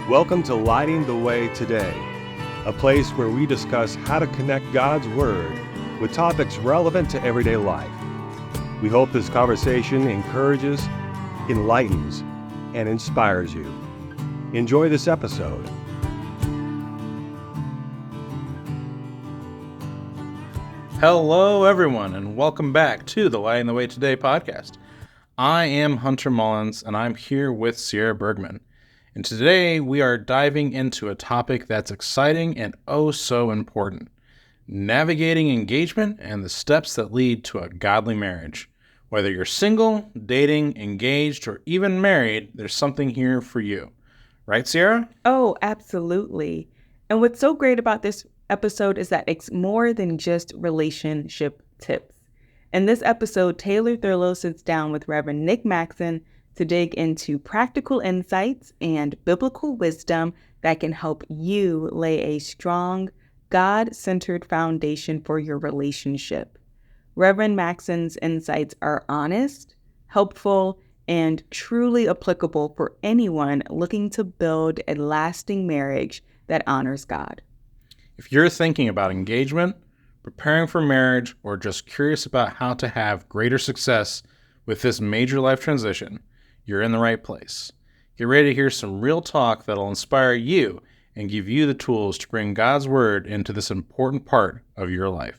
Welcome to Lighting the Way Today, a place where we discuss how to connect God's Word with topics relevant to everyday life. We hope this conversation encourages, enlightens, and inspires you. Enjoy this episode. Hello, everyone, and welcome back to the Lighting the Way Today podcast. I am Hunter Mullins, and I'm here with Sierra Bergman. And today we are diving into a topic that's exciting and oh so important: navigating engagement and the steps that lead to a godly marriage. Whether you're single, dating, engaged, or even married, there's something here for you. Right, Sierra? Oh, absolutely. And what's so great about this episode is that it's more than just relationship tips. In this episode, Taylor Thurlow sits down with Reverend Nick Maxon to dig into practical insights and biblical wisdom that can help you lay a strong, God-centered foundation for your relationship. Reverend Maxon's insights are honest, helpful, and truly applicable for anyone looking to build a lasting marriage that honors God. If you're thinking about engagement, preparing for marriage, or just curious about how to have greater success with this major life transition, you're in the right place. Get ready to hear some real talk that'll inspire you and give you the tools to bring God's Word into this important part of your life.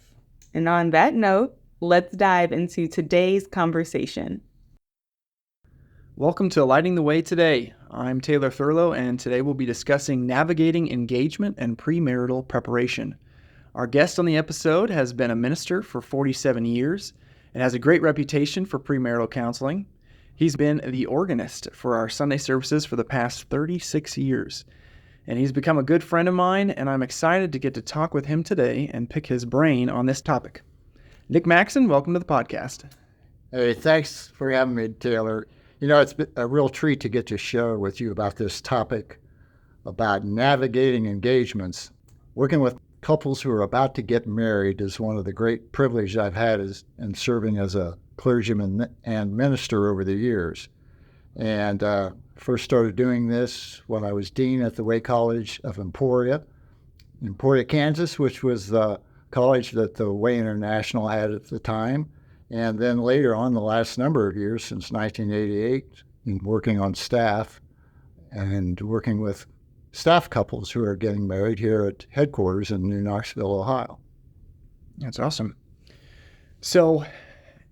And on that note, let's dive into today's conversation. Welcome to Lighting the Way Today. I'm Taylor Thurlow, and today we'll be discussing navigating engagement and premarital preparation. Our guest on the episode has been a minister for 47 years and has a great reputation for premarital counseling. He's been the organist for our Sunday services for the past 36 years. And he's become a good friend of mine, and I'm excited to get to talk with him today and pick his brain on this topic. Nick Maxon, welcome to the podcast. Hey, thanks for having me, Taylor. You know, it's been a real treat to get to share with you about this topic, about navigating engagements. Working with couples who are about to get married is one of the great privileges I've had in serving as a clergyman and minister over the years. And first started doing this when I was dean at the Way College of Emporia, Kansas, which was the college that the Way International had at the time. And then later on, the last number of years, since 1988, in working on staff and working with staff couples who are getting married here at headquarters in New Knoxville, Ohio. That's awesome. So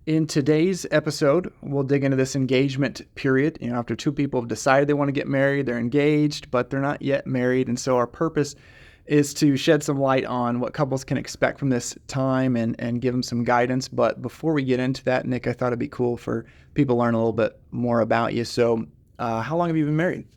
in today's episode, we'll dig into this engagement period. You know, after two people have decided they want to get married, they're engaged, but they're not yet married. And so our purpose is to shed some light on what couples can expect from this time and give them some guidance. But before we get into that, Nick, I thought it'd be cool for people to learn a little bit more about you. So how long have you been married?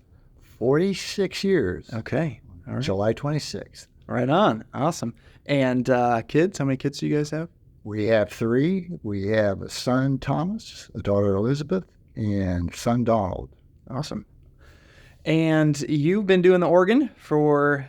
46 years. Okay. All right. July 26th. Right on. Awesome. And kids, how many kids do you guys have? We have three. We have a son, Thomas, a daughter, Elizabeth, and son, Donald. Awesome. And you've been doing the organ for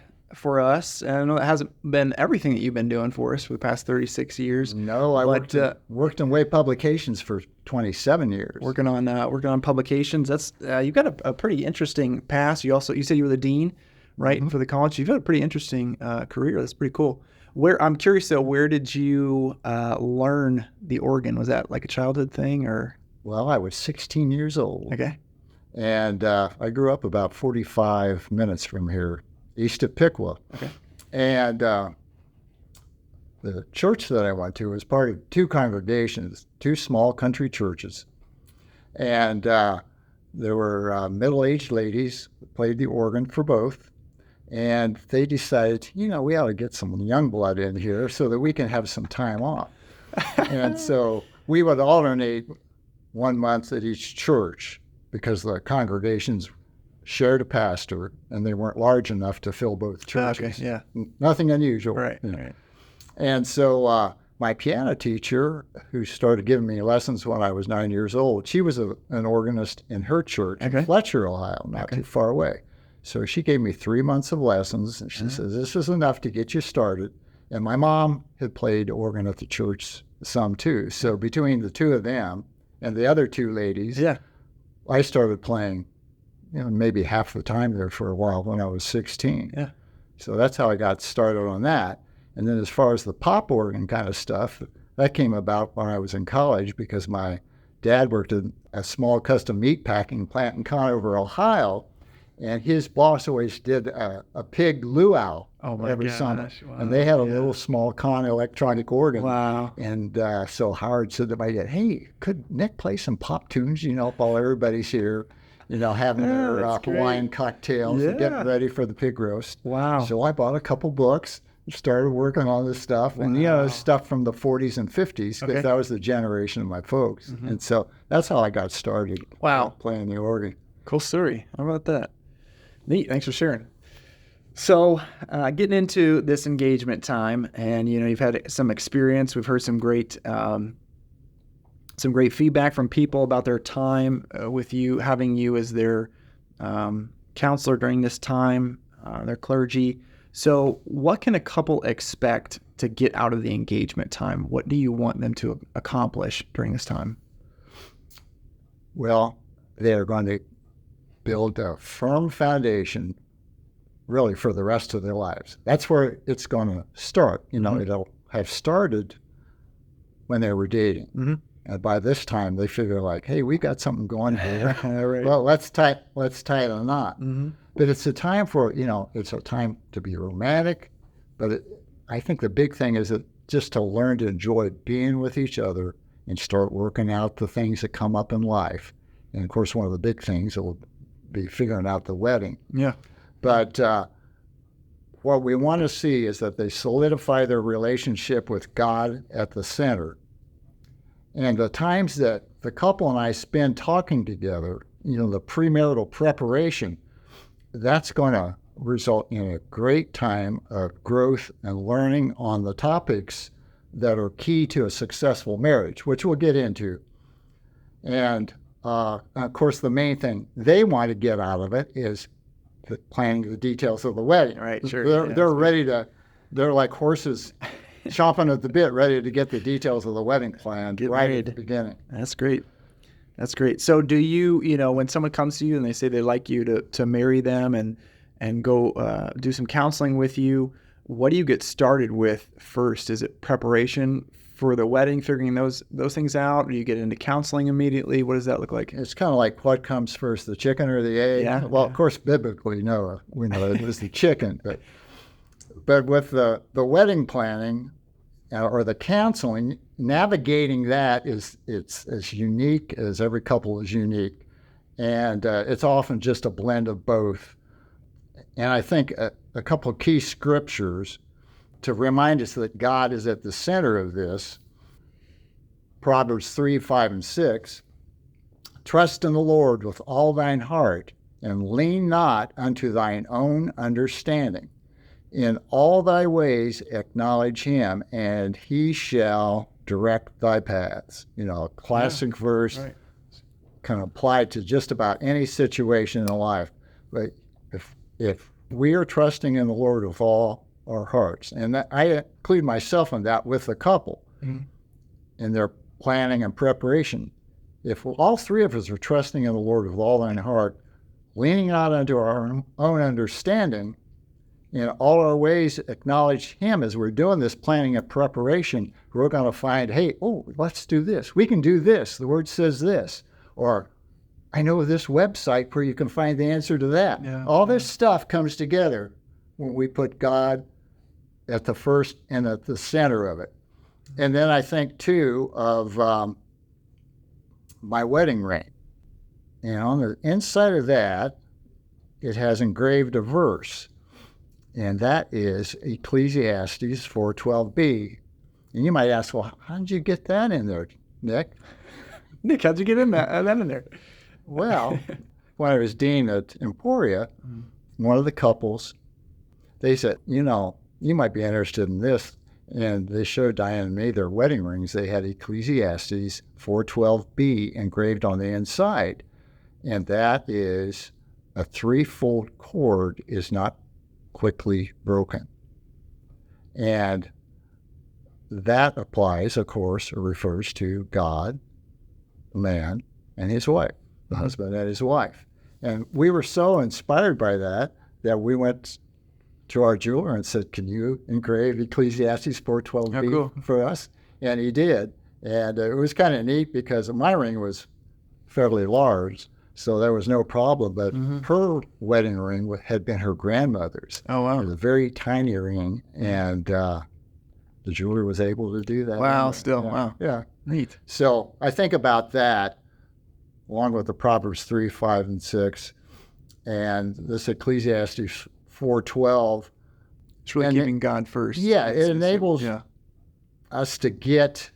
us. I know it hasn't been everything that you've been doing for us for the past 36 years. No, I worked in Way Publications for 27 years. Working on publications. That's you've got a pretty interesting past. You said you were the dean, right, Mm-hmm. for the college. You've had a pretty interesting career. That's pretty cool. I'm curious though, where did you learn the organ? Was that like a childhood thing or? Well, I was 16 years old. Okay. And I grew up about 45 minutes from here, east of Piqua. Okay. And the church that I went to was part of two congregations, two small country churches. And there were middle-aged ladies who played the organ for both. And they decided, we ought to get some young blood in here so that we can have some time off. And so we would alternate 1 month at each church because the congregations shared a pastor and they weren't large enough to fill both churches. Okay, yeah. Nothing unusual. Right. And so my piano teacher, who started giving me lessons when I was 9 years old, she was an organist in her church in Fletcher, Ohio, not too far away. So she gave me 3 months of lessons, and she says, this is enough to get you started. And my mom had played organ at the church some too. So between the two of them and the other two ladies, I started playing maybe half the time there for a while when I was 16. Yeah. So that's how I got started on that. And then as far as the pop organ kind of stuff, that came about when I was in college because my dad worked in a small custom meat packing plant in Conover, Ohio, and his boss always did a pig luau every summer. Wow. And they had a little small con electronic organ. Wow. And so Howard said to my dad, hey, could Nick play some pop tunes, while everybody's here, having their Hawaiian cocktails and getting ready for the pig roast. Wow. So I bought a couple books, started working on this stuff, and stuff from the 40s and 50s, because that was the generation of my folks. Mm-hmm. And so that's how I got started. Wow. Playing the organ. Cool story. How about that? Neat. Thanks for sharing. So getting into this engagement time, and you've had some experience. We've heard some great feedback from people about their time with you, having you as their counselor during this time, their clergy. So what can a couple expect to get out of the engagement time? What do you want them to accomplish during this time? Well, they're going to build a firm foundation really for the rest of their lives. That's where it's going to start. It'll have started when they were dating. Mm-hmm. And by this time, they figure like, hey, we got something going here. Right. Well, let's tie a knot. Mm-hmm. But it's a time for, it's a time to be romantic. But I think the big thing is just to learn to enjoy being with each other and start working out the things that come up in life. And of course, one of the big things will be figuring out the wedding. Yeah. But what we want to see is that they solidify their relationship with God at the center. And the times that the couple and I spend talking together, the premarital preparation, that's going to result in a great time of growth and learning on the topics that are key to a successful marriage, which we'll get into. And of course, the main thing they want to get out of it is planning the details of the wedding. Right, sure. They're ready to, they're like horses chomping at the bit, ready to get the details of the wedding planned at the beginning. That's great. That's great. So do you, when someone comes to you and they say they'd like you to marry them and go do some counseling with you, what do you get started with first? Is it preparation for the wedding, figuring those things out? Or do you get into counseling immediately? What does that look like? It's kind of like what comes first, the chicken or the egg? Yeah. Well, of course, biblically, no, we know it was the chicken. But with the wedding planning or the counseling, navigating that it's as unique as every couple is unique. And it's often just a blend of both. And I think a couple of key scriptures to remind us that God is at the center of this. Proverbs 3, 5, and 6. Trust in the Lord with all thine heart, and lean not unto thine own understanding. In all thy ways acknowledge him, and he shall direct thy paths. A classic verse, right. Can apply to just about any situation in life. But if we are trusting in the Lord with all our hearts, and I include myself in that with the couple, mm-hmm. in their planning and preparation. If all three of us are trusting in the Lord with all thine heart, leaning not unto our own understanding, in all our ways acknowledge him as we're doing this planning and preparation, we're going to find, hey, let's do this. We can do this. The word says this. Or I know this website where you can find the answer to that. Yeah, all this stuff comes together when we put God at the first and at the center of it. And then I think, too, of my wedding ring. And on the inside of that, it has engraved a verse. And that is Ecclesiastes 4:12b. And you might ask, well, how did you get that in there, Nick? Nick, how'd you get that in there? Well, when I was dean at Emporia, one of the couples, they said, you might be interested in this. And they showed Diane and me their wedding rings. They had Ecclesiastes 4:12b engraved on the inside. And that is a threefold cord is not quickly broken. And that applies, of course, or refers to God, the man, and his wife, the husband and his wife. And we were so inspired by that we went to our jeweler and said, "Can you engrave Ecclesiastes 4:12b for us?" And he did. And it was kind of neat because my ring was fairly large, so there was no problem. But her wedding ring had been her grandmother's. Oh, wow. It was a very tiny ring, and the jeweler was able to do that. Wow, anyway. still, Yeah. wow. Yeah. Neat. So I think about that, along with the Proverbs 3, 5, and 6, and this Ecclesiastes 4:12. It's really keeping God first. Yeah, it enables Yeah. us to get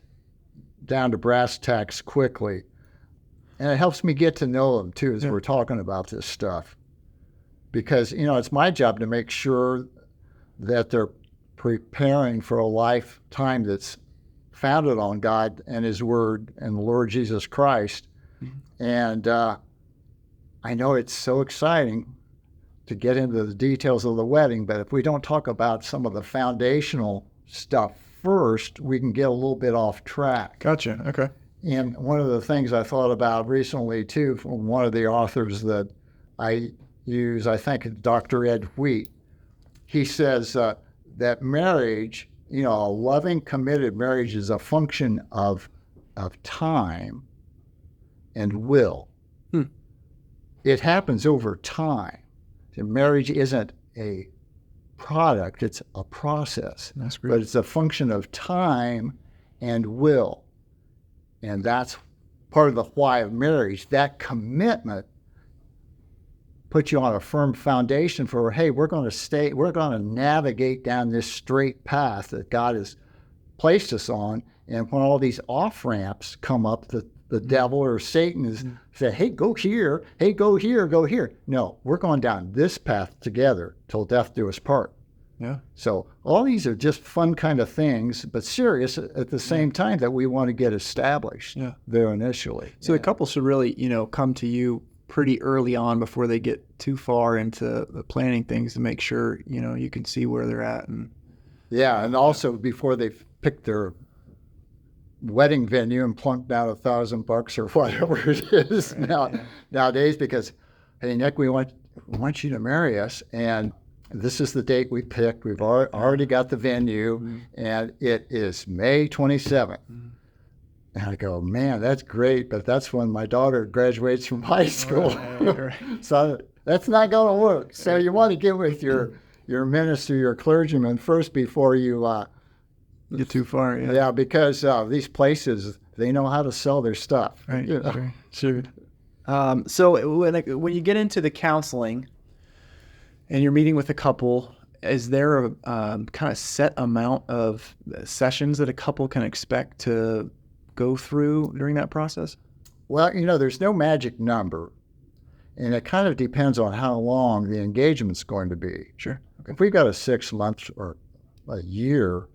down to brass tacks quickly. And it helps me get to know them, too, as we're talking about this stuff. Because, it's my job to make sure that they're preparing for a lifetime that's founded on God and His Word and the Lord Jesus Christ. And I know it's so exciting to get into the details of the wedding, but if we don't talk about some of the foundational stuff first, we can get a little bit off track. Gotcha. Okay. And one of the things I thought about recently, too, from one of the authors that I use, I think Dr. Ed Wheat, he says that marriage, a loving, committed marriage is a function of time and will. It happens over time. Marriage isn't a product, it's a process. That's great. But it's a function of time and will. And that's part of the why of marriage. That commitment puts you on a firm foundation for, hey, we're going to navigate down this straight path that God has placed us on. And when all these off-ramps come up, the devil or Satan is say, hey, go here, go here. No, we're going down this path together till death do us part. Yeah. So all these are just fun kind of things, but serious at the same time that we want to get established there initially. So the couple should really, come to you pretty early on before they get too far into the planning things to make sure, you can see where they're at. And also before they pick their wedding venue and plunk down $1,000 or whatever it is nowadays, because, hey, Nick, we want you to marry us, and this is the date we picked. We've already got the venue, and it is May 27th. And I go, man, that's great, but that's when my daughter graduates from high school. Right. So that's not going to work. So you want to get with your minister, your clergyman first before you get too far. Yeah, because these places, they know how to sell their stuff. Right. Sure. So when you get into the counseling and you're meeting with a couple, is there a kind of set amount of sessions that a couple can expect to go through during that process? Well, there's no magic number, and it kind of depends on how long the engagement's going to be. Sure. Okay. If we've got a 6 months or a year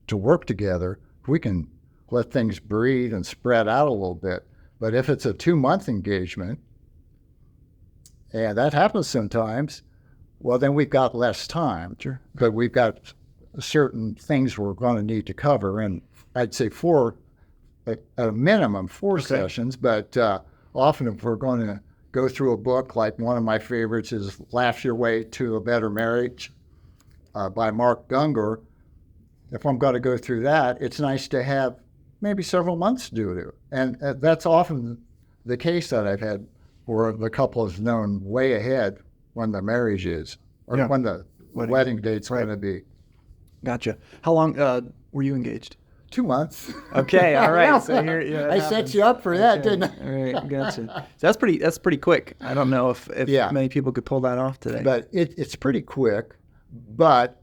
to work together, we can let things breathe and spread out a little bit. But if it's a 2-month engagement, and that happens sometimes, well, then we've got less time. Sure. But we've got certain things we're going to need to cover. And I'd say at a minimum, 4 sessions. But often if we're going to go through a book, like one of my favorites is Laugh Your Way to a Better Marriage by Mark Gungor, if I'm going to go through that, it's nice to have maybe several months to do it. And that's often the case that I've had where the couple is known way ahead when the marriage is, or when the wedding date's going to be. Gotcha. How long were you engaged? 2 months. Okay, all right. So here, I set you up for that, didn't I? All right, gotcha. So that's pretty quick. I don't know if many people could pull that off today. But it's pretty quick. But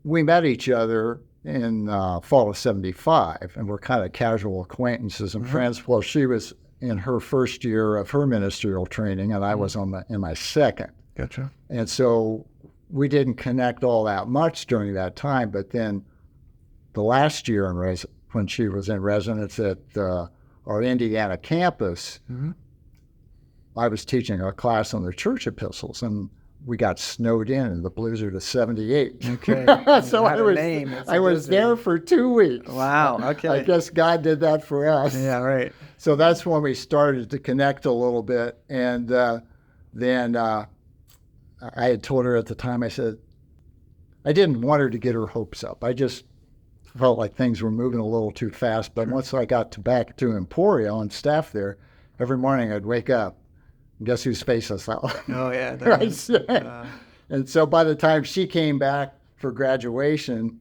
we met each other in fall of '75, and we're kind of casual acquaintances and friends. Well, she was in her first year of her ministerial training, and I was in my second. Gotcha. And so we didn't connect all that much during that time. But then the last year when she was in residence at our Indiana campus, I was teaching a class on the church epistles, and we got snowed in the blizzard of '78. Okay. So I was there for 2 weeks. Wow. Okay. I guess God did that for us. Yeah. Right. So that's when we started to connect a little bit, and then I had told her at the time, I said, I didn't want her to get her hopes up. I just felt like things were moving a little too fast. But once I got back to Emporia on staff there, every morning I'd wake up, and guess whose face I saw? Oh, yeah. Right? And so by the time she came back for graduation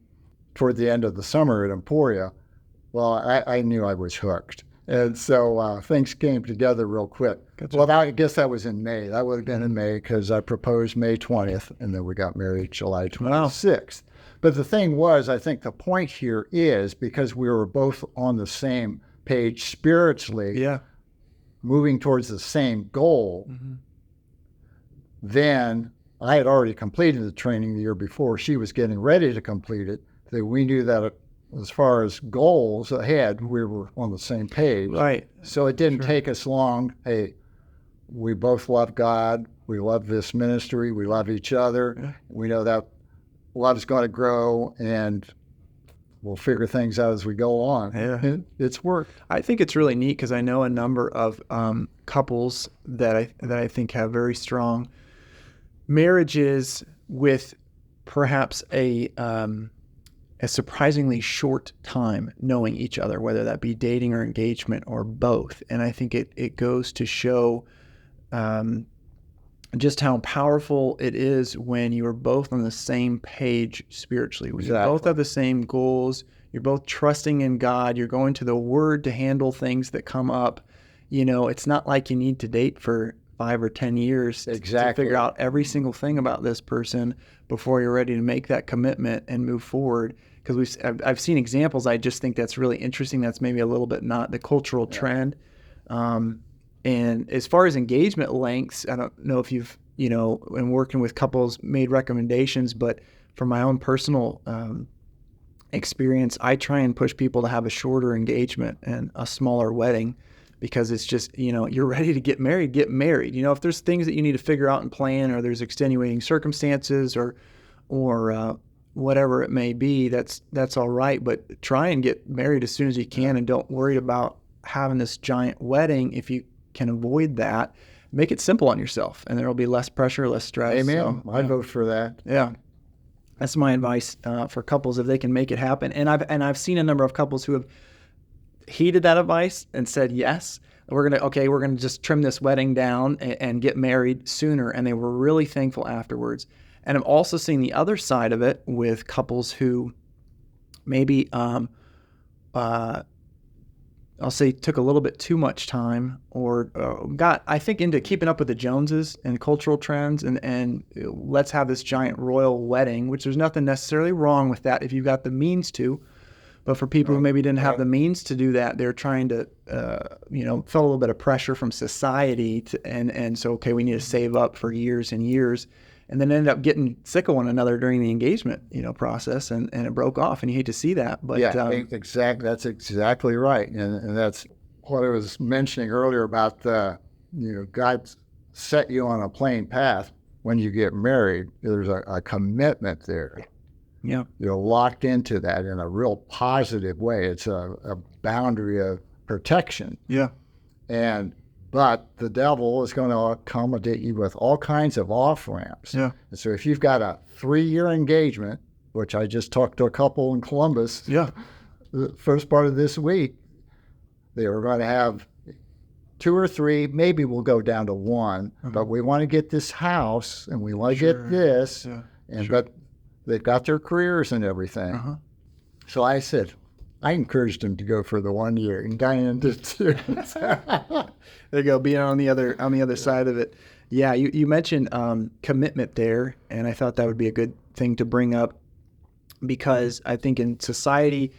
toward the end of the summer at Emporia, well, I knew I was hooked. And so things came together real quick. Gotcha. Well, I guess that was in May. That would have been in May because I proposed May 20th, and then we got married July 26th. Wow. But the thing was, I think the point here is because we were both on the same page spiritually, moving towards the same goal, then I had already completed the training the year before. She was getting ready to complete it. That we knew that as far as goals ahead, we were on the same page. Right. So it didn't take us long. Hey, we both love God. We love this ministry. We love each other. Yeah. We know that love is going to grow, and we'll figure things out as we go on. Yeah. It's work. I think it's really neat because I know a number of couples that I think have very strong marriages with perhaps a surprisingly short time knowing each other, whether that be dating or engagement or both. And I think it goes to show just how powerful it is when you are both on the same page spiritually. When you both have the same goals, you're both trusting in God, you're going to the Word to handle things that come up. You know, it's not like you need to date for 5 or 10 years to figure out every single thing about this person before you're ready to make that commitment and move forward. Because I've seen examples. I just think that's really interesting. That's maybe a little bit not the cultural trend. And as far as engagement lengths, I don't know if you've, in working with couples, made recommendations, but from my own personal experience, I try and push people to have a shorter engagement and a smaller wedding, because it's just, you're ready to get married, get married. If there's things that you need to figure out and plan, or there's extenuating circumstances or whatever it may be, that's all right. But try and get married as soon as you can, and don't worry about having this giant wedding. If you can avoid that, make it simple on yourself, and there will be less pressure, less stress. Amen. So, I vote for that. Yeah. That's my advice for couples, if they can make it happen. And I've seen a number of couples who have heeded that advice and said, yes, we're gonna just trim this wedding down and get married sooner. And they were really thankful afterwards. And I've also seen the other side of it with couples who maybe I'll say took a little bit too much time, or got, I think, into keeping up with the Joneses and cultural trends, and let's have this giant royal wedding, which there's nothing necessarily wrong with that if you've got the means to. But for people who maybe didn't have the means to do that, they're trying to, felt a little bit of pressure from society, and so, okay, we need to save up for years and years, and then ended up getting sick of one another during the engagement, process, and it broke off, and you hate to see that. But exactly, that's exactly right, and that's what I was mentioning earlier about God set you on a plain path. When you get married, there's a commitment there. Yeah, you're locked into that in a real positive way. It's a boundary of protection. Yeah, but the devil is going to accommodate you with all kinds of off-ramps. Yeah. And so if you've got a 3-year engagement, which I just talked to a couple in Columbus, the first part of this week, they were going to have 2 or 3, maybe we'll go down to 1, but we want to get this house and we want to get this, but they've got their careers and everything. So I said, I encouraged them to go for the 1 year, and Diane did too. There you go, being on the other side of it. Yeah, you mentioned commitment there, and I thought that would be a good thing to bring up, because I think in society,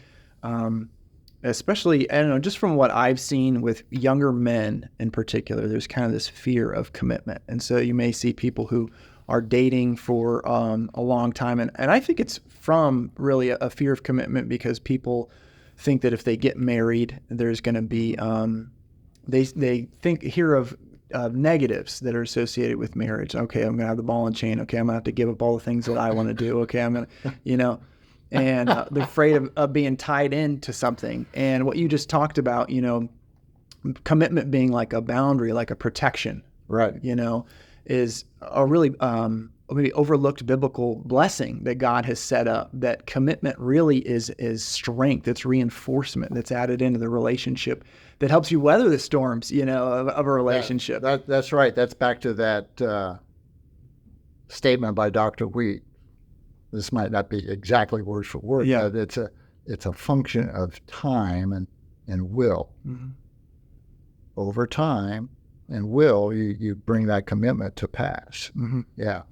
especially, I don't know, just from what I've seen with younger men in particular, there's kind of this fear of commitment. And so you may see people who are dating for a long time, and I think it's from really a fear of commitment, because people think that if they get married, there's going to be they hear of negatives that are associated with marriage. Okay, I'm going to have the ball and chain. Okay, I'm going to have to give up all the things that I want to do. Okay, I'm going to, and they're afraid of being tied into something. And what you just talked about, commitment being like a boundary, like a protection. Right. is a really maybe overlooked biblical blessing that God has set up. That commitment really is strength. It's reinforcement that's added into the relationship that helps you weather the storms, of a relationship. That's right. That's back to that statement by Dr. Wheat. This might not be exactly word for word, but it's a function of time and will. Mm-hmm. Over time and will, you bring that commitment to pass. Mm-hmm. Yeah.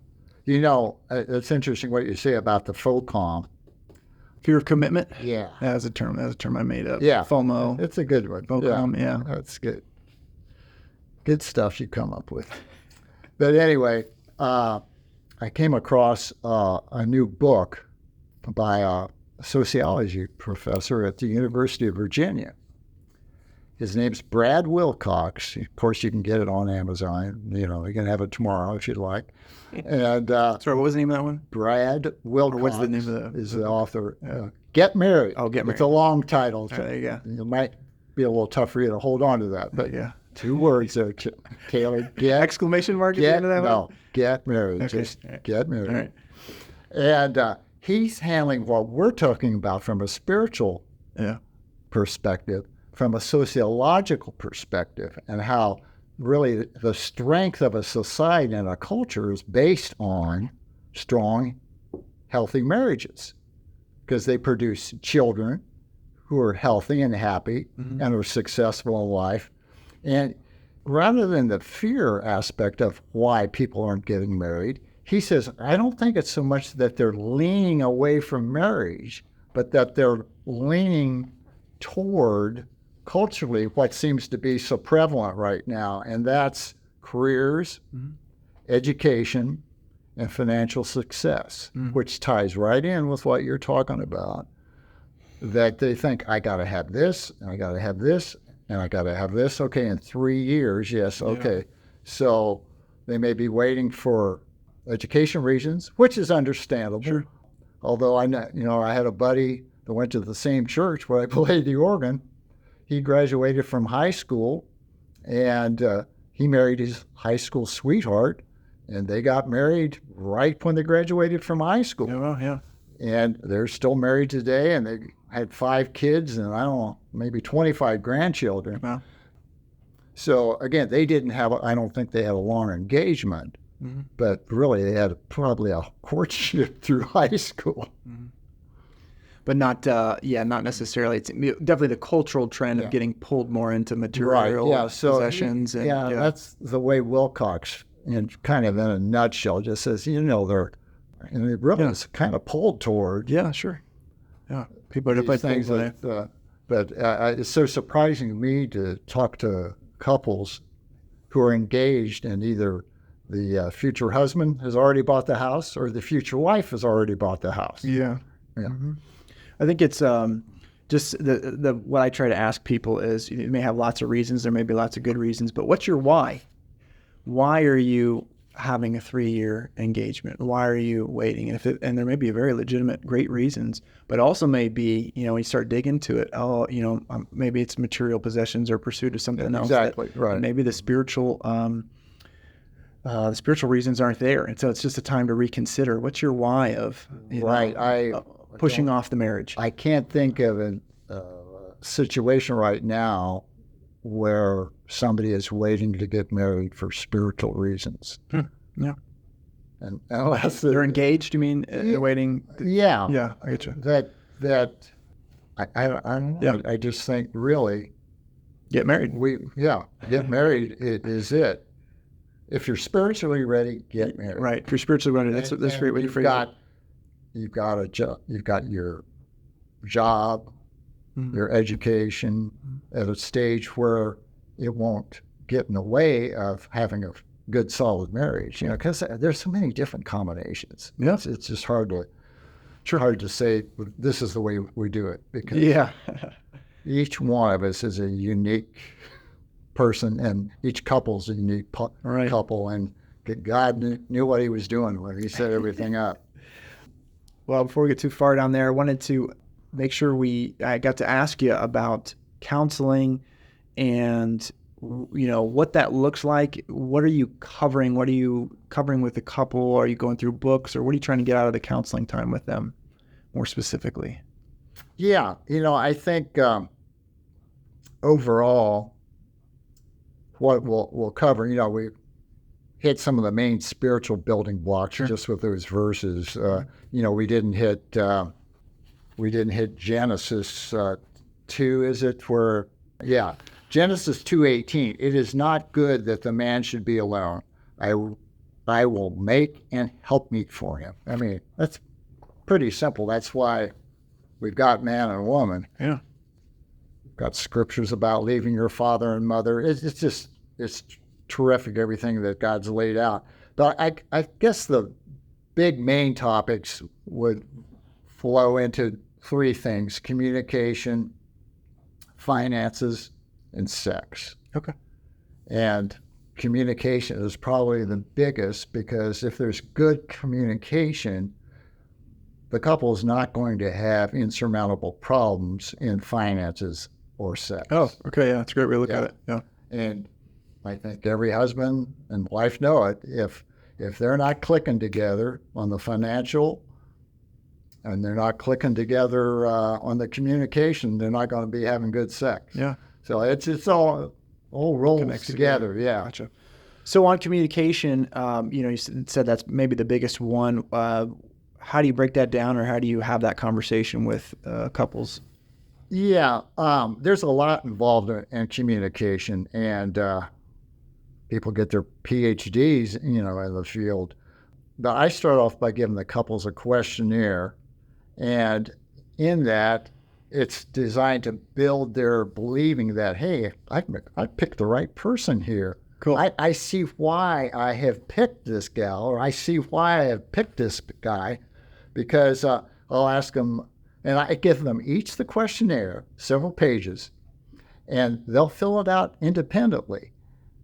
It's interesting what you say about the FOCOM. Fear of commitment? Yeah. That's a term I made up. Yeah. FOMO. It's a good one. FOCOM, yeah. That's good. Good stuff you come up with. But anyway, I came across a new book by a sociology professor at the University of Virginia. His name's Brad Wilcox. Of course, you can get it on Amazon. You can have it tomorrow if you'd like. And sorry, what was the name of that one? Brad Wilcox. Or what's the name of is the author. Get Married. Oh, Get Married. It's a long title. There you go. It might be a little tough for you to hold on to that, but yeah. 2 words there, Taylor. Exclamation mark at the end of that one? No, Get Married. Okay. Just Get Married. All right. And he's handling what we're talking about from a spiritual perspective, from a sociological perspective, and how really the strength of a society and a culture is based on strong, healthy marriages, because they produce children who are healthy and happy and are successful in life. And rather than the fear aspect of why people aren't getting married, he says, I don't think it's so much that they're leaning away from marriage, but that they're leaning toward culturally what seems to be so prevalent right now, and that's careers, education, and financial success, which ties right in with what you're talking about, that they think, I got to have this, and I got to have this, and I got to have this. Okay, in 3 years, yes, okay. So they may be waiting for education reasons, which is understandable. Sure. Although I had a buddy that went to the same church where I played the organ. He graduated from high school, and he married his high school sweetheart, and they got married right when they graduated from high school. Yeah. And they're still married today, and they had 5 kids, and I don't know, maybe 25 grandchildren. Wow. So again, they didn't have, I don't think they had a long engagement, but really they had probably a courtship through high school. But not necessarily. It's definitely the cultural trend of getting pulled more into material possessions. That's the way Wilcox, kind of in a nutshell, just says, it really is kind of pulled toward. Yeah, sure. Yeah, people are these things but it's so surprising to me to talk to couples who are engaged, and either the future husband has already bought the house or the future wife has already bought the house. Yeah. Mm-hmm. I think it's just the what I try to ask people is, you may have lots of reasons, there may be lots of good reasons, but what's your why? Why are you having a 3-year engagement? Why are you waiting? And there may be a very legitimate, great reasons, but also may be, when you start digging into it, maybe it's material possessions or pursuit of something else. Exactly, right. Maybe the spiritual reasons aren't there, and so it's just a time to reconsider. What's your why of pushing off the marriage? I can't think of a situation right now where somebody is waiting to get married for spiritual reasons. Yeah. And unless they're engaged, you mean? They're waiting? Yeah. Yeah, I get you. I don't know. I just think really get married. Get married is it. If you're spiritually ready, get married. Right. If you're spiritually ready, that's a great way to phrase it. You've got a job. You've got your job, your education, at a stage where it won't get in the way of having a good, solid marriage. Because there's so many different combinations. Yeah, it's just hard to say this is the way we do it, because each one of us is a unique person, and each couple's a unique couple, and God knew what He was doing when He set everything up. Well, before we get too far down there, I wanted to make sure I got to ask you about counseling and what that looks like. What are you covering? What are you covering with the couple? Are you going through books, or what are you trying to get out of the counseling time with them more specifically? Yeah, I think overall, what we'll cover, we hit some of the main spiritual building blocks just with those verses. We didn't hit Genesis 2, is it? Genesis 2:18. It is not good that the man should be alone. I will make and help meet for him. I mean, that's pretty simple. That's why we've got man and woman. Yeah. We've got scriptures about leaving your father and mother. It's terrific, everything that God's laid out. But I guess the big main topics would flow into three things: communication, finances, and sex. Okay. And communication is probably the biggest, because if there's good communication, the couple is not going to have insurmountable problems in finances or sex. Oh, okay. Yeah, that's a great way to look at it. Yeah. And I think every husband and wife know it. If they're not clicking together on the financial, and they're not clicking together on the communication, they're not going to be having good sex. Yeah. So it's all rolls together. Yeah. Gotcha. So on communication, you said that's maybe the biggest one. How do you break that down, or how do you have that conversation with couples? Yeah, there's a lot involved in communication, and people get their PhDs, in the field. But I start off by giving the couples a questionnaire, and in that, it's designed to build their believing that, hey, I picked the right person here. Cool. I see why I have picked this gal, or I see why I have picked this guy, because I'll ask them, and I give them each the questionnaire, several pages, and they'll fill it out independently.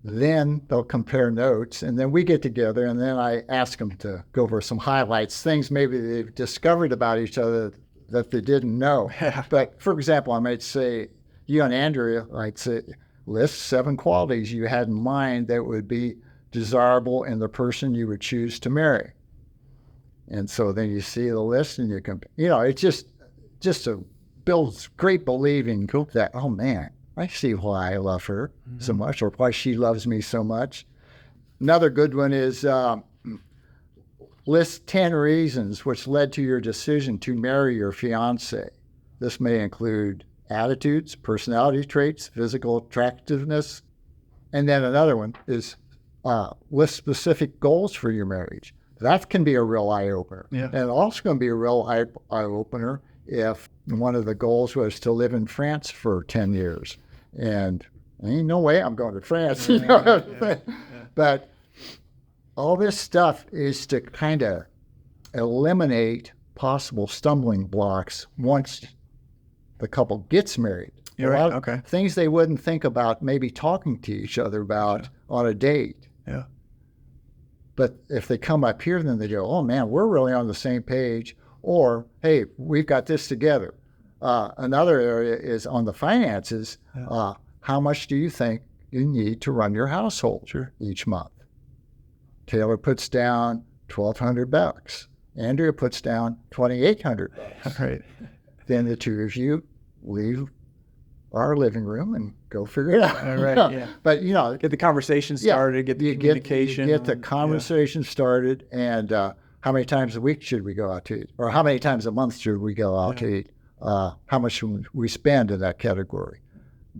Then they'll compare notes, and then we get together, and then I ask them to go over some highlights, things maybe they've discovered about each other that they didn't know. But for example, I might say, you and Andrea, I'd say, list 7 qualities you had in mind that would be desirable in the person you would choose to marry. And so then you see the list, and you can, it just builds great believing that, oh man, I see why I love her so much, or why she loves me so much. Another good one is list 10 reasons which led to your decision to marry your fiance. This may include attitudes, personality traits, physical attractiveness. And then another one is list specific goals for your marriage. That can be a real eye-opener. Yeah. And also going to be a real eye-opener if one of the goals was to live in France for 10 years. And ain't no way I'm going to France. But all this stuff is to kind of eliminate possible stumbling blocks once the couple gets married. You're right. Okay. Things they wouldn't think about maybe talking to each other about on a date. Yeah. But if they come up here, then they go, oh man, we're really on the same page. Or, hey, we've got this together. Another area is on the finances. Yeah. How much do you think you need to run your household each month? Taylor puts down $1,200. Andrea puts down $2,800. Right. Then the two of you leave our living room and go figure it out. All right. Yeah. But get the conversation started. Get the communication. Get the conversation started, and how many times a week should we go out to eat, or how many times a month should we go out to eat? How much should we spend in that category?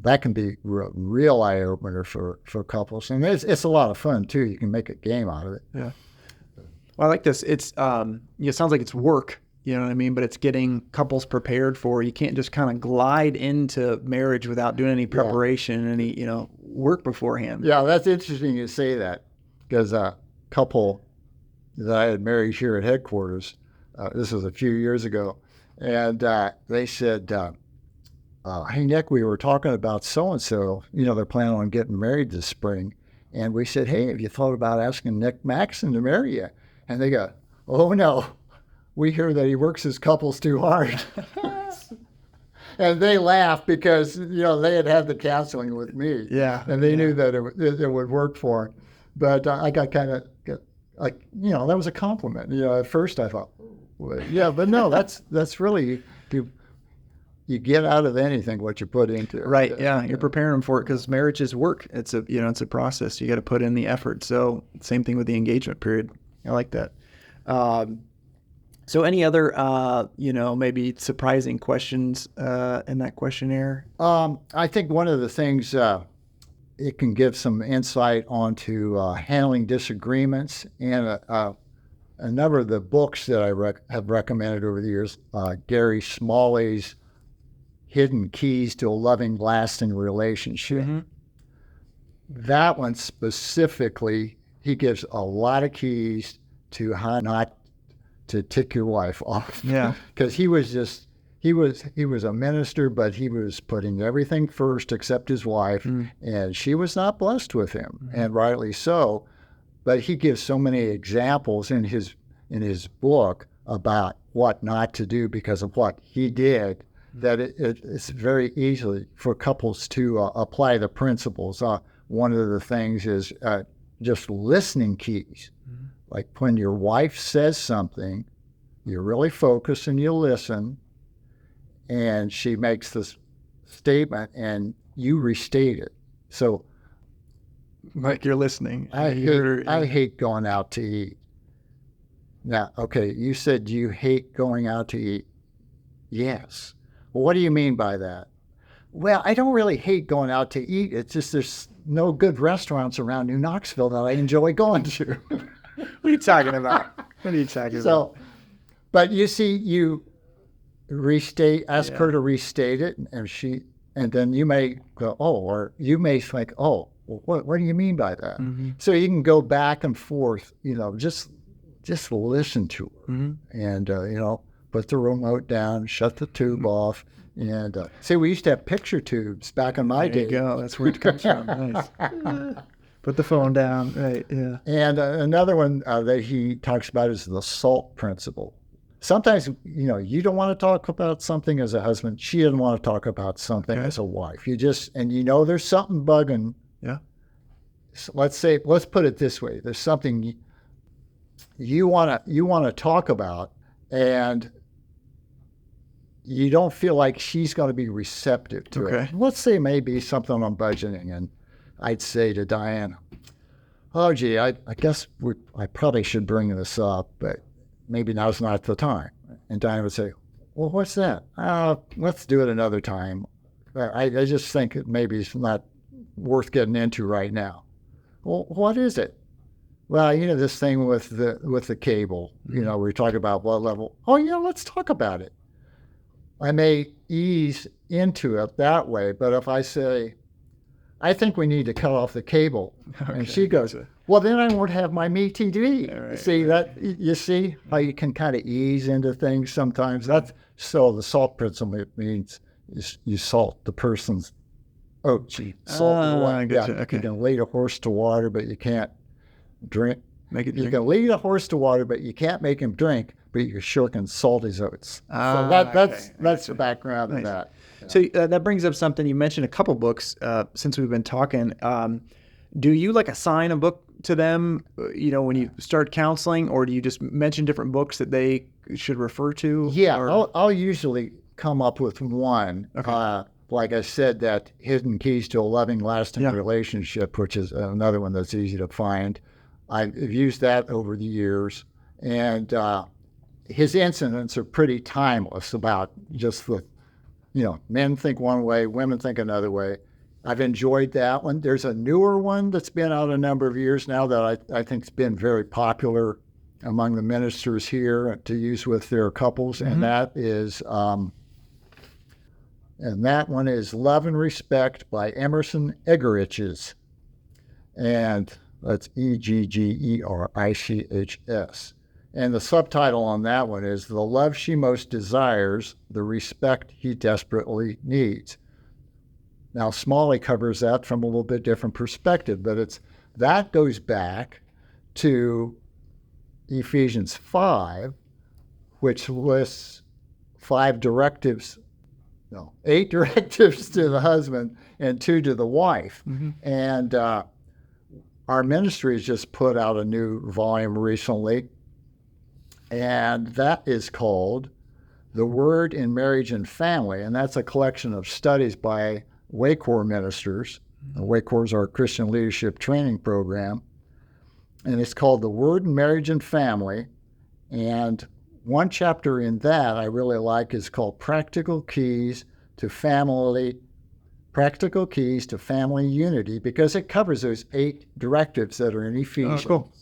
That can be real eye opener for couples, and it's a lot of fun too. You can make a game out of it. Yeah. Well, I like this. It's it sounds like it's work. You know what I mean? But it's getting couples prepared for. You can't just kind of glide into marriage without doing any preparation, any work beforehand. Yeah, that's interesting you say that, because a couple that I had married here at headquarters, this was a few years ago, and they said, hey, Nick, we were talking about so-and-so, they're planning on getting married this spring. And we said, hey, have you thought about asking Nick Maxon to marry you? And they go, oh, no, we hear that he works his couples too hard. And they laughed because, they had the counseling with me. Yeah. And they knew that it would work for them. But I got kind of, like, that was a compliment. At first I thought, well, yeah, but no, that's really, you get out of anything what you put into it. Right. Yeah. You're preparing them for it because marriage is work. It's a process. You got to put in the effort. So same thing with the engagement period. I like that. So any other, maybe surprising questions in that questionnaire? I think one of the things it can give some insight onto handling disagreements, and a number of the books that I have recommended over the years, Gary Smalley's Hidden Keys to a Loving, Lasting Relationship. Mm-hmm. That one specifically, he gives a lot of keys to how not to tick your wife off. Yeah. Because he was a minister, but he was putting everything first except his wife, and she was not blessed with him, and rightly so. But he gives so many examples in his book about what not to do because of what he did, that it's very easy for couples to apply the principles. One of the things is just listening keys. Like when your wife says something, you really focus and you listen, and she makes this statement and you restate it. So, like you're listening. I hate going out to eat. Now, okay, you said you hate going out to eat. Yes. Well, what do you mean by that? Well, I don't really hate going out to eat. It's just there's no good restaurants around New Knoxville that I enjoy going to. What are you talking about? What are you talking about? But you see, you ask her to restate it, and then you may go, or you may think, what do you mean by that? Mm-hmm. So you can go back and forth, just listen to her, and put the remote down, shut the tube off, and see, we used to have picture tubes back in my day. There you go. That's where it comes from. Nice. Put the phone down. Right. Yeah. And another one that he talks about is the SALT principle. Sometimes, you don't want to talk about something as a husband. She doesn't want to talk about something as a wife. There's something bugging. Yeah. So let's put it this way. There's something you want to talk about, and you don't feel like she's going to be receptive to it. Let's say maybe something on budgeting, and I'd say to Diana, oh, gee, I guess I probably should bring this up, but maybe now's not the time. And Diana would say, well, what's that? Let's do it another time. I just think maybe it's not worth getting into right now. Well, what is it? Well, this thing with the cable, we talk about what level. Oh, yeah, let's talk about it. I may ease into it that way, but if I say, I think we need to cut off the cable, and she goes, well, then I won't have my me TV. Right, you see how you can kind of ease into things sometimes. So the SALT principle means you salt the person's salt the water. Gotcha. Okay. You can lead a horse to water, but you can't drink. You can lead a horse to water, but you can't make him drink, but you sure can salt his oats. So that's the background of that. So that brings up something. You mentioned a couple books since we've been talking. Do you assign a book to them, when you start counseling, or do you just mention different books that they should refer to? Yeah, I'll usually come up with one. Okay. Like I said, that Hidden Keys to a Loving, Lasting Relationship, which is another one that's easy to find. I've used that over the years, and his incidents are pretty timeless about just the, men think one way, women think another way. I've enjoyed that one. There's a newer one that's been out a number of years now that I think's been very popular among the ministers here to use with their couples, and that is, Love and Respect by Emerson Eggerichs, and that's Eggerichs. And the subtitle on that one is The Love She Most Desires, the Respect He Desperately Needs. Now, Smalley covers that from a little bit different perspective, but that goes back to Ephesians 5, which lists 5 directives no, 8 directives to the husband and 2 to the wife. And our ministry has just put out a new volume recently, and that is called The Word in Marriage and Family, and that's a collection of studies by WACOR ministers. WACOR is our Christian Leadership Training Program, and it's called The Word in Marriage and Family. And one chapter in that I really like is called Practical Keys to Family Unity, because it covers those 8 directives that are in Ephesians. Oh, cool.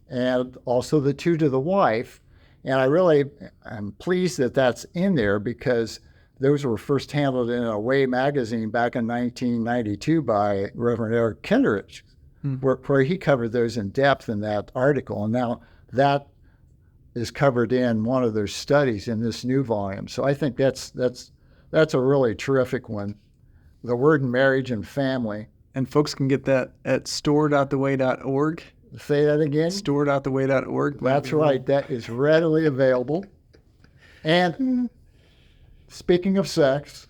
And also the 2 to the wife. And I'm pleased that that's in there, because those were first handled in Away magazine back in 1992 by Reverend Eric Kinderich, where he covered those in depth in that article. And now that is covered in one of their studies in this new volume. So I think that's a really terrific one. The Word in Marriage and Family. And folks can get that at store.theway.org. Say that again? Store.theway.org. That's right. That is readily available. And speaking of sex,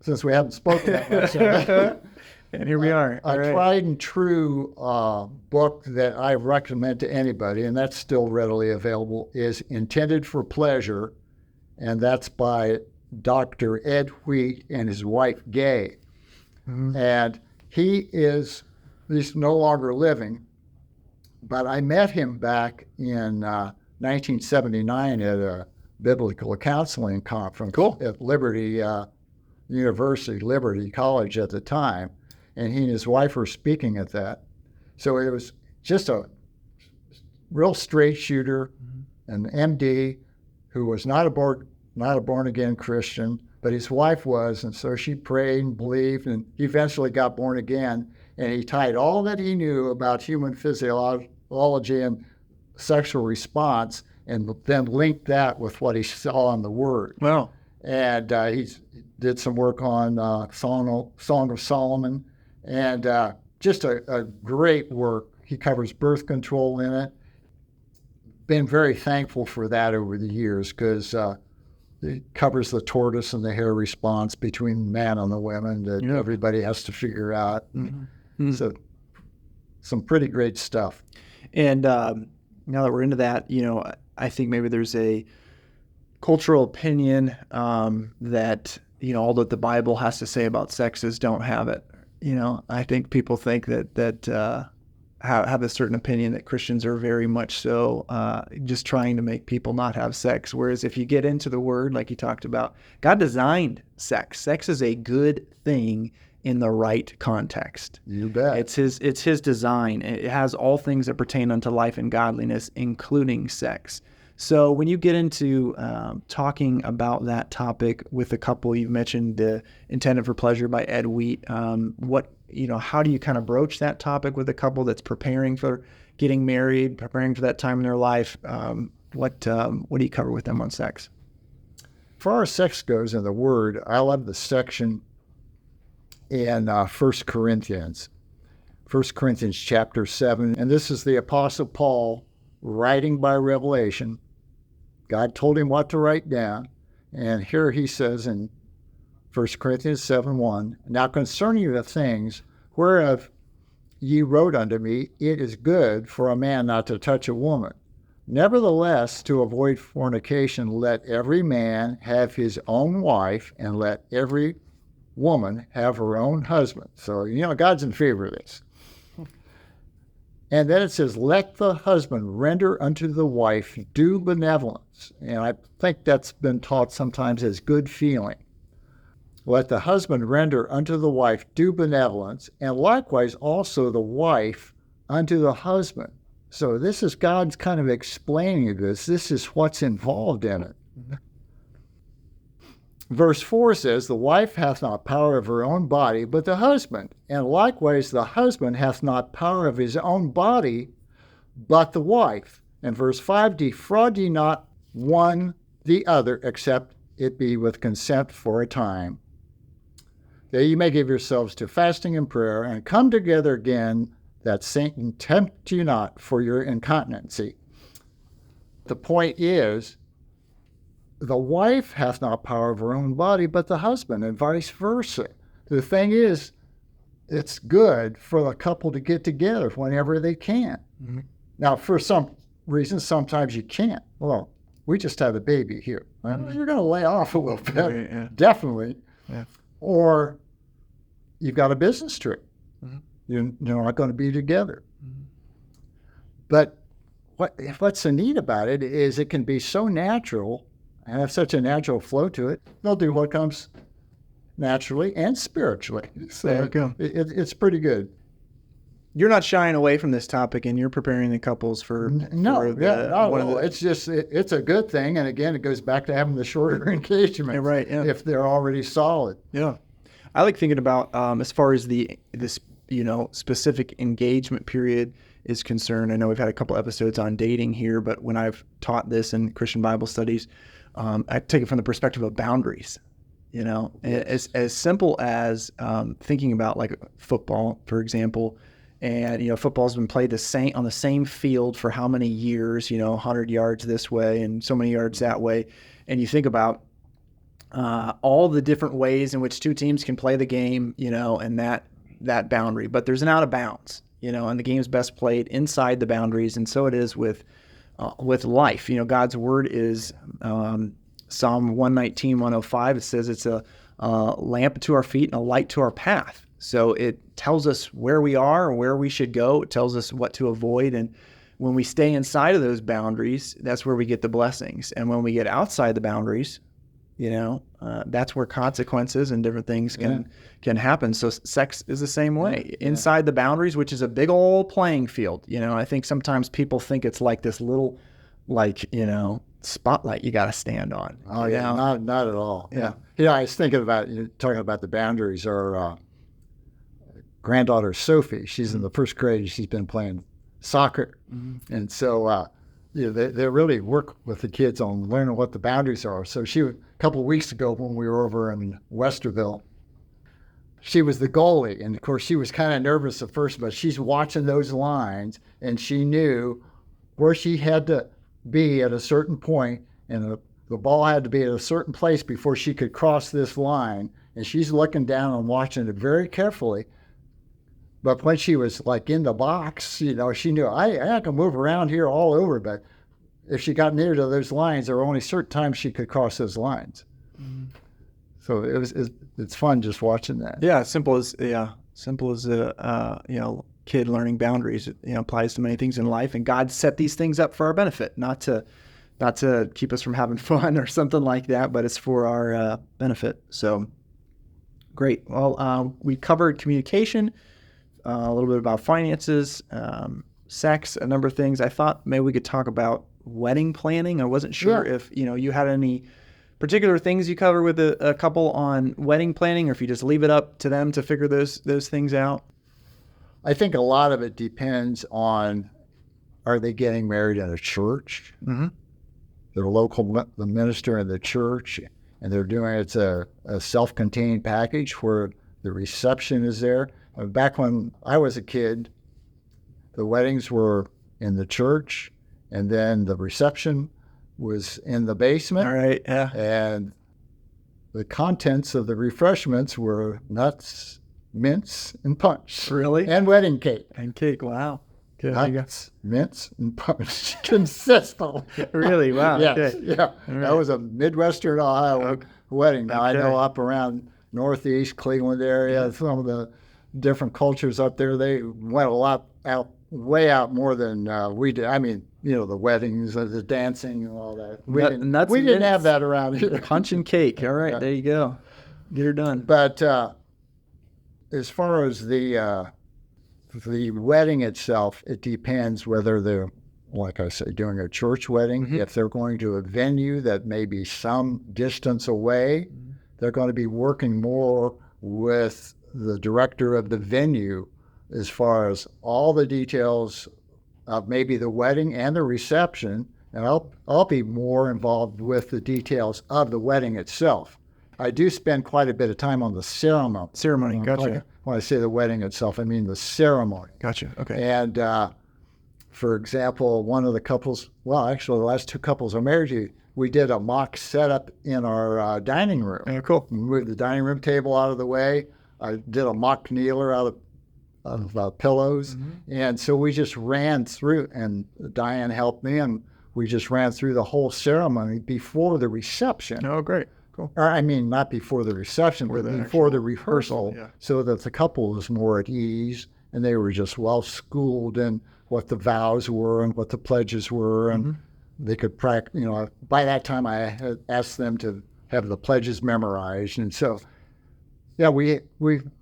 since we haven't spoken that much, and here we are. A right. tried and true book that I recommend to anybody, and that's still readily available, is Intended for Pleasure, and that's by Dr. Ed Wheat and his wife, Gay. And he's no longer living, but I met him back in 1979 at a biblical counseling conference at Liberty University, Liberty College at the time, and he and his wife were speaking at that. So it was just a real straight shooter, an MD who was not a born-again Christian, but his wife was, and so she prayed and believed, and he eventually got born again, and he tied all that he knew about human physiology and sexual response, and then linked that with what he saw in the Word. Wow. And he did some work on Song of Solomon, and just a great work. He covers birth control in it. Been very thankful for that over the years, because it covers the tortoise and the hare response between the man and the women that everybody has to figure out. So some pretty great stuff. And now that we're into that, I think maybe there's a cultural opinion that, all that the Bible has to say about sex is don't have it. I think people think that have a certain opinion that Christians are very much so just trying to make people not have sex. Whereas if you get into the Word, like you talked about, God designed sex. Sex is a good thing in the right context. You bet. It's his design. It has all things that pertain unto life and godliness, including sex. So when you get into talking about that topic with a couple, you've mentioned the Intended for Pleasure by Ed Wheat. How do you kind of broach that topic with a couple that's preparing for getting married, preparing for that time in their life? What do you cover with them on sex? As far as sex goes in the Word, I love the section in 1 Corinthians. 1 Corinthians chapter 7, and this is the Apostle Paul writing by revelation. God told him what to write down, and here he says in 1 Corinthians 7:1, "Now concerning the things whereof ye wrote unto me, it is good for a man not to touch a woman. Nevertheless, to avoid fornication, let every man have his own wife, and let every woman have her own husband." So, God's in favor of this. And then it says, "Let the husband render unto the wife due benevolence." And I think that's been taught sometimes as good feeling. "Let the husband render unto the wife due benevolence, and likewise also the wife unto the husband." So this is God's kind of explaining this. This is what's involved in it. Verse 4 says, "The wife hath not power of her own body, but the husband. And likewise the husband hath not power of his own body, but the wife." And verse 5, "Defraud ye not one the other, except it be with consent for a time, that ye may give yourselves to fasting and prayer, and come together again, that Satan tempt you not for your incontinency." The point is, the wife hath not power of her own body, but the husband, and vice versa. The thing is, it's good for the couple to get together whenever they can. Mm-hmm. Now, for some reasons, sometimes you can't. Well, we just had a baby here. Well, you're going to lay off a little bit, yeah. Definitely. Yeah. Or you've got a business trip. Mm-hmm. You're not going to be together. Mm-hmm. But what's so neat about it is it can be so natural and have such a natural flow to it. They'll do what comes naturally and spiritually. So there you go. It's pretty good. You're not shying away from this topic, and you're preparing the couples for It's just it's a good thing, and again, it goes back to having the shorter engagement, right? Yeah. If they're already solid. Yeah, I like thinking about as far as this specific engagement period is concerned. I know we've had a couple episodes on dating here, but when I've taught this in Christian Bible studies, I take it from the perspective of boundaries. As simple as thinking about like football, for example. And, football's been played on the same field for how many years, 100 yards this way and so many yards that way. And you think about all the different ways in which two teams can play the game, and that boundary. But there's an out of bounds, and the game's best played inside the boundaries. And so it is with life. God's word is Psalm 119, 105. It says it's a lamp to our feet and a light to our path. So it tells us where we are and where we should go. It tells us what to avoid. And when we stay inside of those boundaries, that's where we get the blessings. And when we get outside the boundaries, that's where consequences and different things can happen. So sex is the same way. Inside the boundaries, which is a big old playing field. I think sometimes people think it's like this little, spotlight you got to stand on. Oh, yeah, not at all. Yeah. I was thinking about, talking about the boundaries, or granddaughter Sophie, she's in the first grade. She's been playing soccer. Mm-hmm. And so they really work with the kids on learning what the boundaries are. So a couple of weeks ago when we were over in Westerville, she was the goalie. And of course she was kind of nervous at first, but she's watching those lines and she knew where she had to be at a certain point, and the ball had to be at a certain place before she could cross this line. And she's looking down and watching it very carefully. But when she was in the box, she knew I can move around here all over. But if she got near to those lines, there were only certain times she could cross those lines. Mm-hmm. So it's fun just watching that. Yeah, simple as a kid learning boundaries. It applies to many things in life, and God set these things up for our benefit, not to keep us from having fun or something like that, but it's for our benefit. So great. Well, we covered communication. A little bit about finances, sex, a number of things. I thought maybe we could talk about wedding planning. I wasn't sure if you had any particular things you cover with a couple on wedding planning, or if you just leave it up to them to figure those things out. I think a lot of it depends on, are they getting married at a church? Mm-hmm. The minister in the church, and they're doing it's a self-contained package where the reception is there. Back when I was a kid, the weddings were in the church, and then the reception was in the basement. All right, yeah. And the contents of the refreshments were nuts, mints, and punch. Really? And wedding cake. And cake, wow. Good. Nuts, mints, and punch consistently. Really? Wow. Yes, okay. Yeah. Right. That was a Midwestern Ohio wedding. Now, I know up around Northeast Cleveland area, some of the different cultures up there, they went way out more than we did. I mean, the weddings, the dancing, and all that. We didn't have that around here. Punch and cake. All right, there you go. Get her done. But as far as the wedding itself, it depends whether they're, like I say, doing a church wedding. Mm-hmm. If they're going to a venue that may be some distance away, they're going to be working more with the director of the venue as far as all the details of maybe the wedding and the reception, and I'll be more involved with the details of the wedding itself. I do spend quite a bit of time on the ceremony. Gotcha. When I say the wedding itself, I mean the ceremony. Gotcha, okay. And for example, one of the couples, well, actually the last two couples I married to, we did a mock setup in our dining room. Oh, cool. We moved the dining room table out of the way. I did a mock kneeler out of pillows. And so we just ran through, and Diane helped me, and we just ran through the whole ceremony before the reception. Oh, great. Cool. Or, I mean, not before the reception, but before the rehearsal, so that the couple was more at ease, and they were just well schooled in what the vows were and what the pledges were, and they could practice. By that time, I had asked them to have the pledges memorized, and so, yeah, we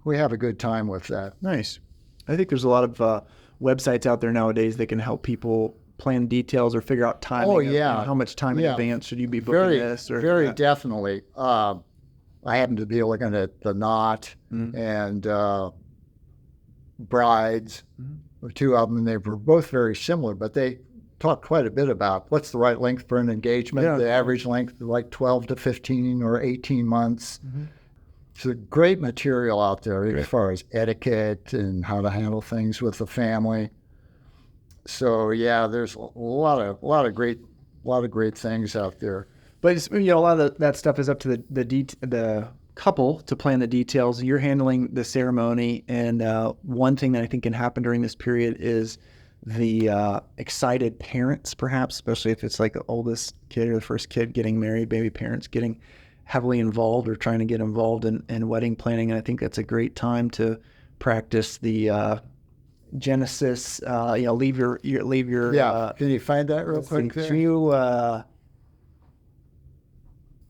have a good time with that. Nice. I think there's a lot of websites out there nowadays that can help people plan details or figure out timing. Oh, yeah. How much time in advance should you be booking this? Or, very definitely. I happen to be looking at The Knot and Brides, two of them, and they were both very similar, but they talked quite a bit about what's the right length for an engagement. Yeah. The average length, like 12 to 15 or 18 months. So great material out there as far as etiquette and how to handle things with the family. So yeah, there's a lot of great things out there. But it's, a lot of that stuff is up to the couple to plan the details. You're handling the ceremony, and one thing that I think can happen during this period is the excited parents, perhaps, especially if it's like the oldest kid or the first kid getting married, baby parents getting heavily involved or trying to get involved in wedding planning. And I think that's a great time to practice the Genesis. Leave your. Can you find that real quick?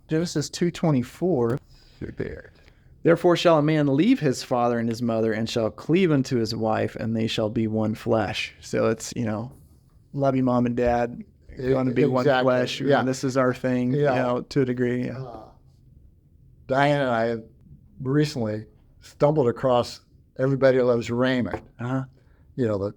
Genesis 2:24. Therefore shall a man leave his father and his mother and shall cleave unto his wife, and they shall be one flesh. So it's, love you, mom and dad. Going to be one flesh. Yeah. And this is our thing, to a degree. Yeah. Diane and I recently stumbled across Everybody Loves Raymond. The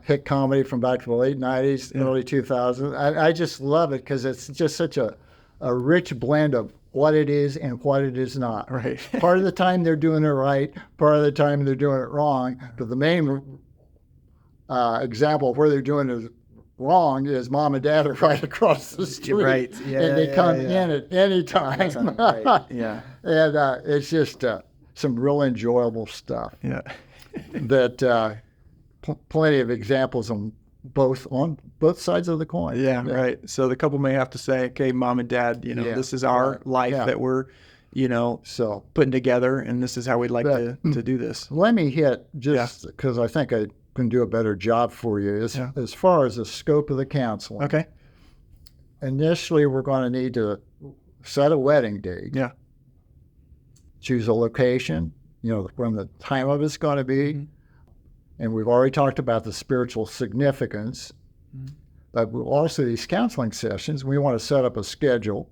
hit comedy from back to the late 90s, early 2000s. I just love it because it's just such a rich blend of what it is and what it is not. Right. Part of the time they're doing it right, part of the time they're doing it wrong. But the main example of where they're doing it wrong is mom and dad are right across the street. Right. Yeah, and they come in at any time. Right. Yeah. And it's just some real enjoyable stuff. Yeah. That plenty of examples on both sides of the coin. Yeah, right. So the couple may have to say, okay, mom and dad, this is our life that we're, so putting together, and this is how we'd like to do this. Let me hit, just because I think I can do a better job for you, as far as the scope of the counseling. Okay. Initially, we're going to need to set a wedding date. Yeah. Choose a location, when the time of it's going to be. And we've already talked about the spiritual significance. But also these counseling sessions, we want to set up a schedule.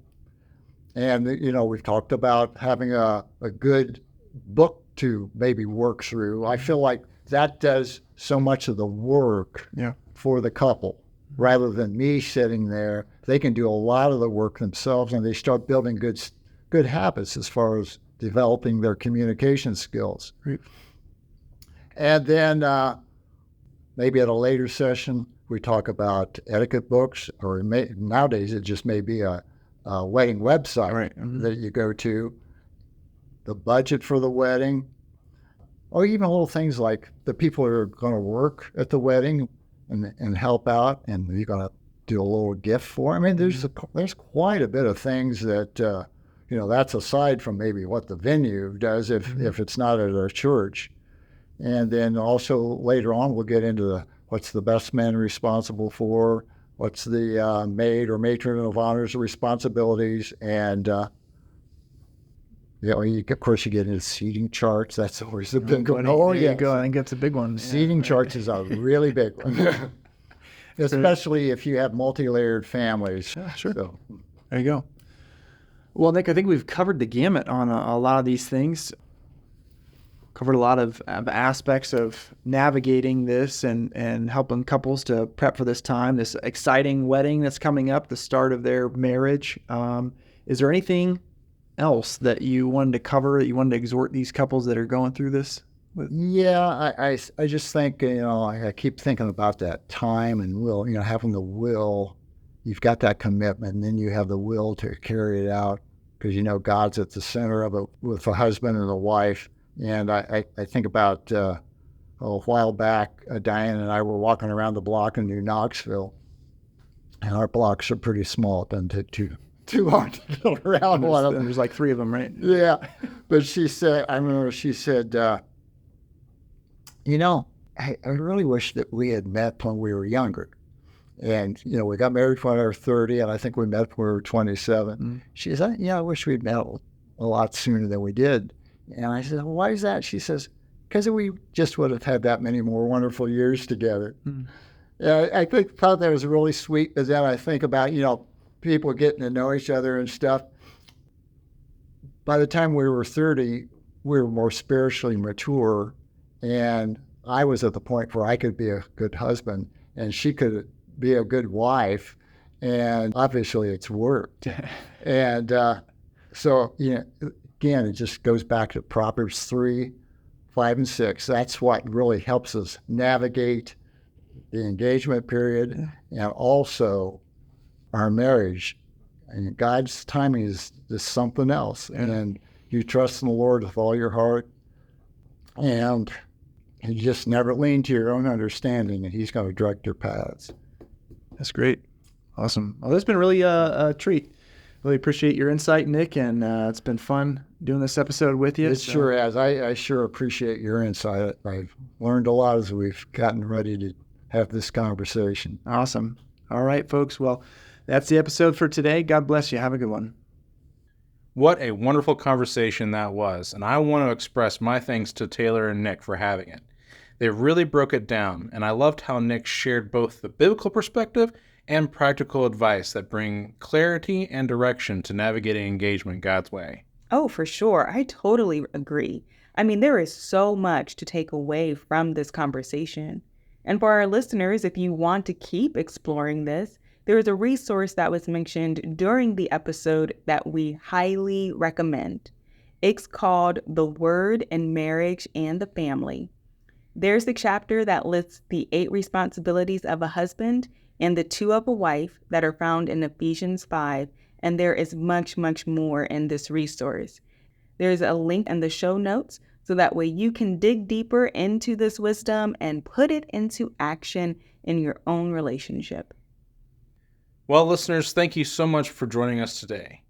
And, we've talked about having a good book to maybe work through. I feel like that does so much of the work for the couple. Rather than me sitting there, they can do a lot of the work themselves, and they start building good habits as far as developing their communication skills. Right. And then maybe at a later session, we talk about etiquette books, or nowadays it just may be a wedding website that you go to, the budget for the wedding, or even little things like the people who are going to work at the wedding and help out, and you're going to do a little gift for them. I mean, there's quite a bit of things that, that's aside from maybe what the venue does if it's not at a church. And then also later on, we'll get into what's the best man responsible for, what's the maid or matron of honor's responsibilities, and of course you get into seating charts. That's always a big one. Oh yeah, I think that's a big one. Seating charts is a really big one, especially if you have multi-layered families. Yeah, sure. So, there you go. Well, Nick, I think we've covered the gamut on a lot of these things. Covered a lot of aspects of navigating this and helping couples to prep for this time, this exciting wedding that's coming up, the start of their marriage. Is there anything else that you wanted to cover, that you wanted to exhort these couples that are going through this with? Yeah, I just think, I keep thinking about that time and will, having the will, you've got that commitment, and then you have the will to carry it out because you know God's at the center of it with a husband and a wife. And I think about a while back, Diane and I were walking around the block in New Knoxville, and our blocks are pretty small. It doesn't take too long to build around one of them. There's like 3 of them, right? Yeah. But she said, I remember she said, you know, I really wish that we had met when we were younger. And, you know, we got married when we were 30, and I think we met when we were 27. Mm. She said, yeah, I wish we'd met a lot sooner than we did. And I said, well, why is that? She says, because we just would have had that many more wonderful years together. Mm. Yeah, I thought that was really sweet, but then I think about, you know, people getting to know each other and stuff. By the time we were 30, we were more spiritually mature, and I was at the point where I could be a good husband, and she could be a good wife, and obviously it's worked. And so, you know, again, it just goes back to Proverbs 3, 5, and 6. That's what really helps us navigate the engagement period and also our marriage. And God's timing is something else. Yeah. And you trust in the Lord with all your heart, and you just never lean to your own understanding, and He's going to direct your paths. That's great. Awesome. Well, that's been really a treat. Really appreciate your insight, Nick, and it's been fun doing this episode with you. It sure has. I sure appreciate your insight. I've learned a lot as we've gotten ready to have this conversation. Awesome. All right, folks. Well, that's the episode for today. God bless you. Have a good one. What a wonderful conversation that was, and I want to express my thanks to Taylor and Nick for having it. They really broke it down, and I loved how Nick shared both the biblical perspective and practical advice that bring clarity and direction to navigating engagement God's way. Oh, for sure. I totally agree. I mean, there is so much to take away from this conversation. And for our listeners, if you want to keep exploring this, there is a resource that was mentioned during the episode that we highly recommend. It's called The Word in Marriage and the Family. There's the chapter that lists the 8 responsibilities of a husband and the 2 of a wife that are found in Ephesians 5, and there is much, much more in this resource. There's a link in the show notes so that way you can dig deeper into this wisdom and put it into action in your own relationship. Well, listeners, thank you so much for joining us today.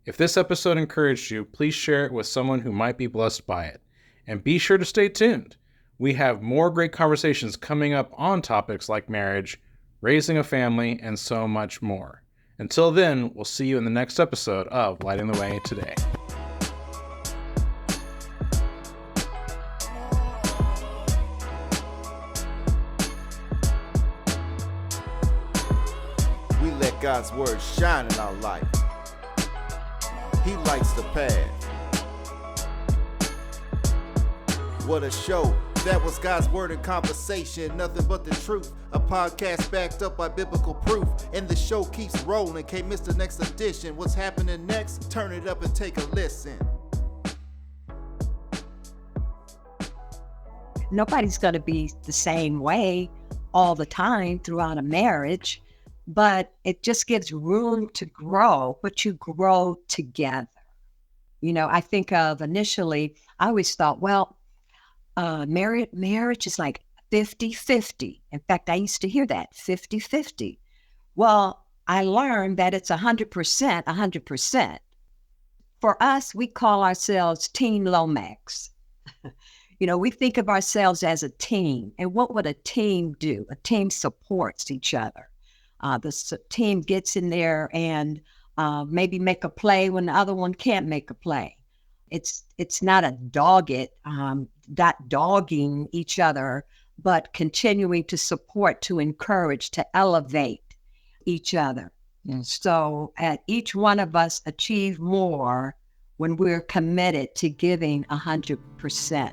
If this episode encouraged you, please share it with someone who might be blessed by it. And be sure to stay tuned. We have more great conversations coming up on topics like marriage, raising a family, and so much more. Until then, we'll see you in the next episode of Lighting the Way Today. We let God's word shine in our life. He lights the path. What a show. That was God's word in conversation, nothing but the truth. A podcast backed up by biblical proof. And the show keeps rolling, can't miss the next edition. What's happening next? Turn it up and take a listen. Nobody's going to be the same way all the time throughout a marriage, but it just gives room to grow, but you grow together. You know, I think of initially, I always thought, well, marriage is like 50-50. In fact, I used to hear that, 50-50. Well, I learned that it's 100%. For us, we call ourselves Team Lomax. You know, we think of ourselves as a team. And what would a team do? A team supports each other. The team gets in there and maybe make a play when the other one can't make a play. It's not a not dogging each other, but continuing to support, to encourage, to elevate each other. So each one of us achieve more when we're committed to giving 100%.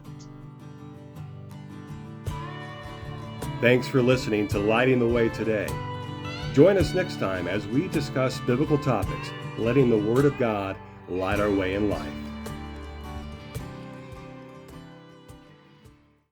Thanks for listening to Lighting the Way Today. Join us next time as we discuss biblical topics, letting the Word of God light our way in life.